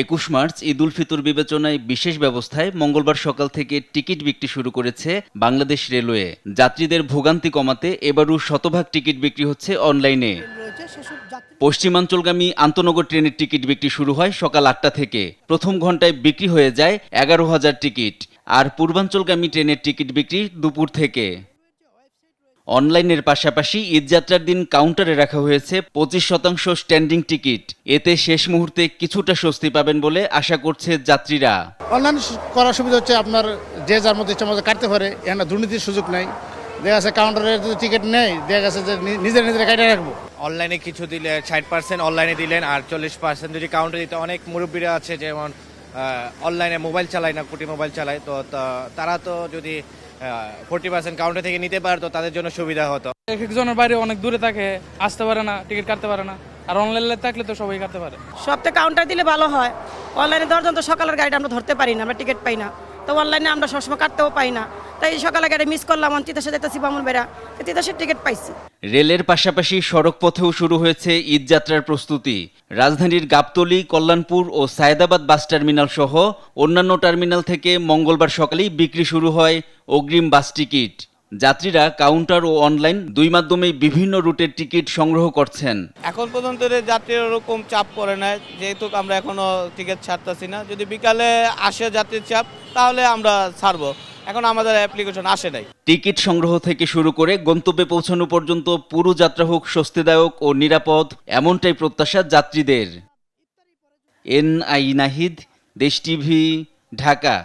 21 March Eid ul Fitr বিবেচনায় বিশেষ ব্যবস্থায় মঙ্গলবার সকাল থেকে টিকিট বিক্রি শুরু করেছে বাংলাদেশ রেলওয়ে। যাত্রীদের ভোগান্তি কমাতে এবারও শতভাগ টিকিট বিক্রি হচ্ছে অনলাইনে। পশ্চিমাঞ্চলগামী আন্তনগর ট্রেনের টিকিট বিক্রি শুরু হয় সকাল 8টা থেকে। প্রথম ঘন্টায় বিক্রি হয়ে যায় 11,000 টিকিট, আর পূর্বাঞ্চলগামী ট্রেনের টিকিট বিক্রি দুপুর থেকে। অনলাইনের পাশাপাশি ঈদযাত্রার দিন কাউন্টারে রাখা হয়েছে 25% স্ট্যান্ডিং টিকিট। এতে শেষ মুহূর্তে কিছুটা স্বস্তি পাবেন বলে আশা করছে যাত্রীরা। অনলাইন করার সুবিধা হচ্ছে আপনার যে যার মধ্যে ইচ্ছা মতো কাটতে পারে, এখানে দুর্নীতির সুযোগ নাই। দেখা যাচ্ছে কাউন্টারে যদি টিকিট নেই, দেখা গেছে যে নিজেরা কাটে রাখবো। অনলাইনে কিছু দিলে 60% অনলাইনে দিলেন, আর 40% যদি কাউন্টারে দিতে। অনেক মুরব্বীরা আছে যেমন অনলাইনে মোবাইল চালায় না, কোটি মোবাইল চালায়, তো তারা তো যদি 40% কাউন্টার থেকে নিতে পারতো তাদের জন্য সুবিধা হতো। একজনের বাইরে অনেক দূরে থাকে, আসতে পারে না, টিকিট কাটতে পারে না। আর অনলাইনে থাকলে তো সবাই কাটতে পারে। সপ্তাহে কাউন্টার দিলে ভালো হয়। অনলাইনে ধরুন তো সকালের গাড়িটা আমরা ধরতে পারি না, আমরা টিকিট পাই না। তো অনলাইনে আমরা সবসময় কাটতেও পাই না, তাই সকালে গাড়ি মিস করলাম। তিতাসে যেতেছি বামুন বেড়া, তিতাসের টিকিট পাইছি। রেলের পাশাপাশি সড়ক পথেও শুরু হয়েছে ঈদযাত্রার প্রস্তুতি। রাজধানীর গাবতলী, কল্যাণপুর ও সায়েদাবাদ বাস টার্মিনাল সহ অন্যান্য টার্মিনাল থেকে মঙ্গলবার সকালেই বিক্রি শুরু হয় অগ্রিম বাস টিকিট। যাত্রীরা কাউন্টার ও অনলাইন দুই মাধ্যমেই বিভিন্ন রুটের টিকিট সংগ্রহ করছেন। এখন পর্যন্ত যাত্রীর ওরকম চাপ পড়ে না, যেহেতু আমরা এখনো টিকিট ছাড়তেছি না। যদি বিকালে আসে যাত্রীর চাপ, তাহলে আমরা ছাড়বো। এখন আমাদের অ্যাপ্লিকেশন আসে নাই। টিকিট সংগ্রহ থেকে শুরু করে গন্তব্যে পৌঁছানো পর্যন্ত পুরো যাত্রা হোক স্বস্তিদায়ক ও নিরাপদ, এমনটাই প্রত্যাশা যাত্রীদের। NI নাহিদ, দেশ টিভি, ঢাকা।